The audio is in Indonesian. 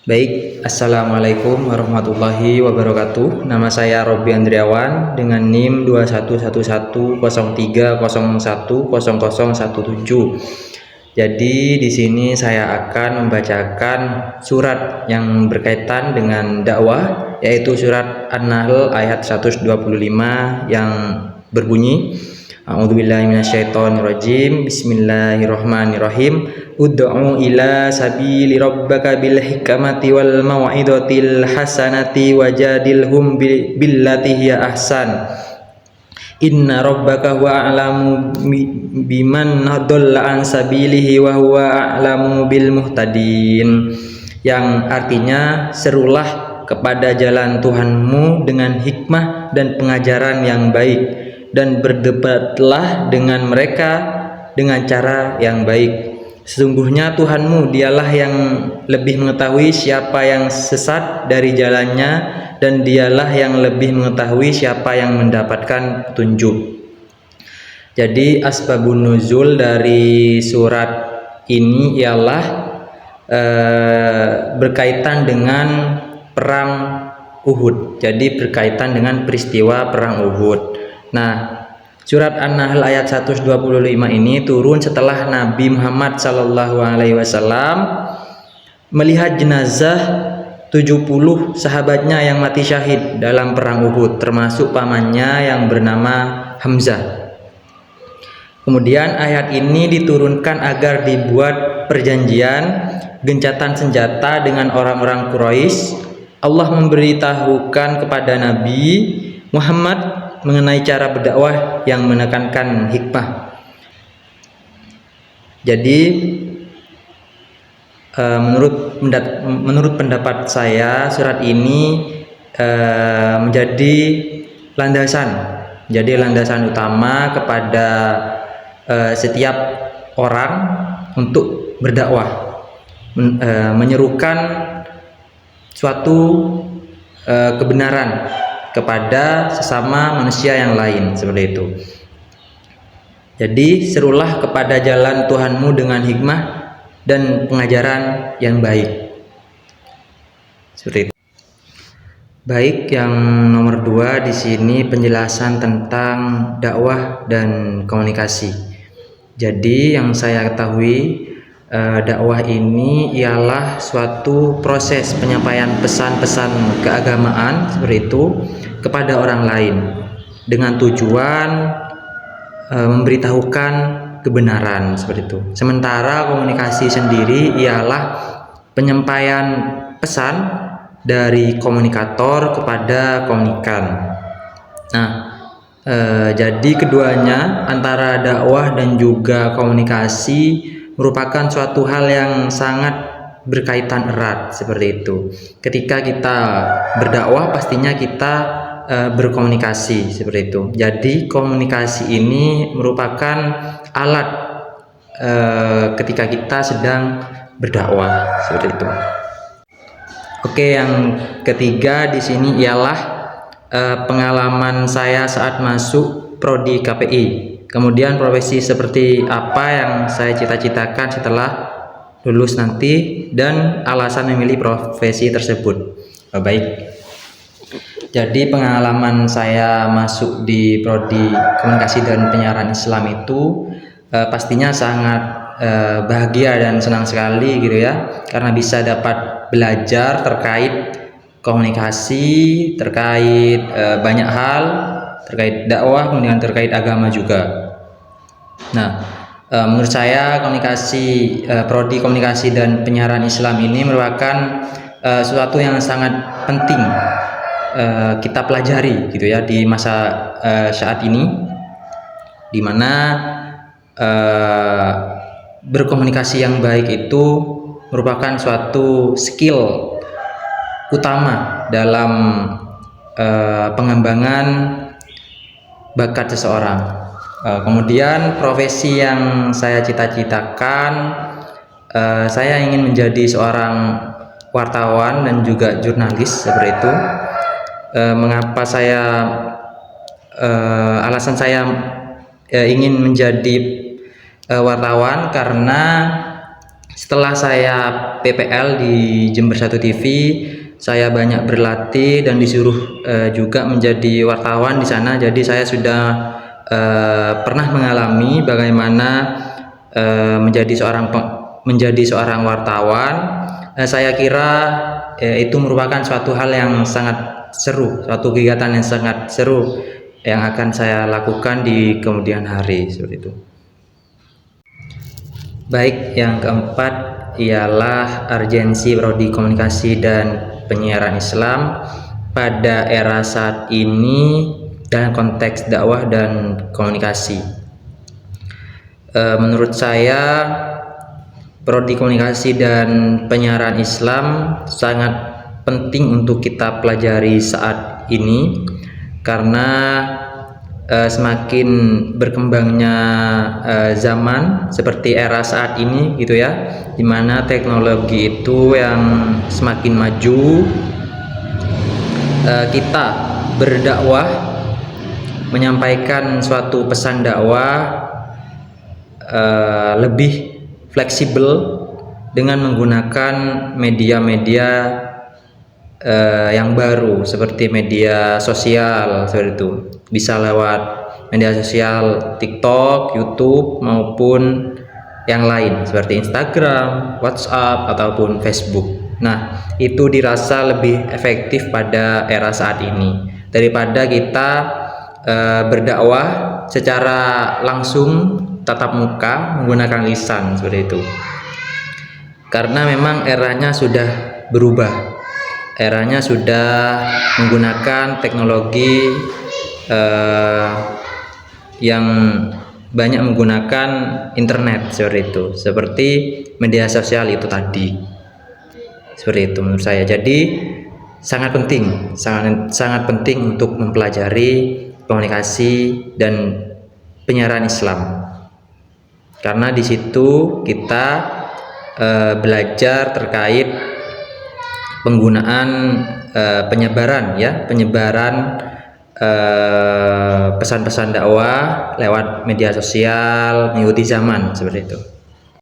Baik, Assalamualaikum warahmatullahi wabarakatuh. Nama saya Robi Andriawan dengan NIM 211103010017. Jadi di sini saya akan membacakan surat yang berkaitan dengan dakwah, yaitu surat An-Nahl ayat 125 yang berbunyi, A'udzubillahi minasyaitonirrajim. Bismillahirrahmanirrahim. Ud'u ila sabili rabbaka bil hikmati wal mau'izatil hasanati wajadilhum billati hiya ahsan. Inna rabbaka huwa a'lamu biman dhalla an sabilihi wa huwa a'lamu bil muhtadin. Yang artinya, serulah kepada jalan Tuhanmu dengan hikmah dan pengajaran yang baik, dan berdebatlah dengan mereka dengan cara yang baik. Sesungguhnya Tuhanmu dialah yang lebih mengetahui siapa yang sesat dari jalannya, dan dialah yang lebih mengetahui siapa yang mendapatkan petunjuk. Jadi asbabun nuzul dari surat ini ialah berkaitan dengan perang Uhud. Jadi berkaitan dengan peristiwa perang Uhud. Nah, surat An-Nahl ayat 125 ini turun setelah Nabi Muhammad SAW melihat jenazah 70 sahabatnya yang mati syahid dalam perang Uhud, termasuk pamannya yang bernama Hamzah. Kemudian ayat ini diturunkan agar dibuat perjanjian gencatan senjata dengan orang-orang Quraisy. Allah memberitahukan kepada Nabi Muhammad mengenai cara berdakwah yang menekankan hikmah. Jadi menurut pendapat saya, surat ini menjadi landasan utama kepada setiap orang untuk berdakwah, menyerukan suatu kebenaran kepada sesama manusia yang lain, seperti itu. Jadi serulah kepada jalan Tuhanmu dengan hikmah dan pengajaran yang baik, seperti itu. Baik, yang nomor 2 di sini penjelasan tentang dakwah dan komunikasi. Jadi yang saya ketahui, dakwah ini ialah suatu proses penyampaian pesan-pesan keagamaan, seperti itu, kepada orang lain dengan tujuan memberitahukan kebenaran, seperti itu. Sementara komunikasi sendiri ialah penyampaian pesan dari komunikator kepada komunikan. Nah, jadi keduanya, antara dakwah dan juga komunikasi, merupakan suatu hal yang sangat berkaitan erat, seperti itu. Ketika kita berdakwah, pastinya kita berkomunikasi, seperti itu. Jadi komunikasi ini merupakan alat ketika kita sedang berdakwah, seperti itu. Oke, yang ketiga di sini ialah pengalaman saya saat masuk prodi KPI. Kemudian profesi seperti apa yang saya cita-citakan setelah lulus nanti, dan alasan memilih profesi tersebut. Baik. Jadi pengalaman saya masuk di prodi Komunikasi dan Penyiaran Islam itu pastinya sangat bahagia dan senang sekali gitu ya, karena bisa dapat belajar terkait komunikasi, terkait banyak hal, terkait dakwah, kemudian terkait agama juga. Nah, menurut saya prodi Komunikasi dan Penyiaran Islam ini merupakan sesuatu yang sangat penting kita pelajari gitu ya di masa saat ini, di mana berkomunikasi yang baik itu merupakan suatu skill utama dalam pengembangan bakat seseorang. Kemudian profesi yang saya cita-citakan, saya ingin menjadi seorang wartawan dan juga jurnalis, seperti itu. Mengapa alasan saya ingin menjadi wartawan, karena Setelah saya PPL di Jember 1 TV, saya banyak berlatih dan disuruh juga menjadi wartawan di sana. Jadi saya sudah pernah mengalami bagaimana menjadi seorang wartawan. Saya kira itu merupakan suatu hal yang sangat seru, suatu kegiatan yang sangat seru yang akan saya lakukan di kemudian hari, seperti itu. Baik, yang keempat ialah urgensi prodi komunikasi dan penyiaran Islam pada era saat ini dalam konteks dakwah dan komunikasi. Menurut saya, prodi komunikasi dan penyiaran Islam sangat penting untuk kita pelajari saat ini, karena semakin berkembangnya zaman seperti era saat ini gitu ya, dimana teknologi itu yang semakin maju, kita berdakwah, menyampaikan suatu pesan dakwah lebih fleksibel dengan menggunakan media-media yang baru seperti media sosial, seperti itu. Bisa lewat media sosial TikTok, YouTube maupun yang lain seperti Instagram, WhatsApp ataupun Facebook. Nah, itu dirasa lebih efektif pada era saat ini daripada kita berdakwah secara langsung tatap muka menggunakan lisan, seperti itu. Karena memang eranya sudah berubah. Eranya sudah menggunakan teknologi yang banyak menggunakan internet, seperti itu, seperti media sosial itu tadi, seperti itu menurut saya. Jadi sangat penting untuk mempelajari komunikasi dan penyiaran Islam, karena di situ kita belajar terkait penggunaan penyebaran pesan-pesan dakwah lewat media sosial mengikuti zaman, seperti itu.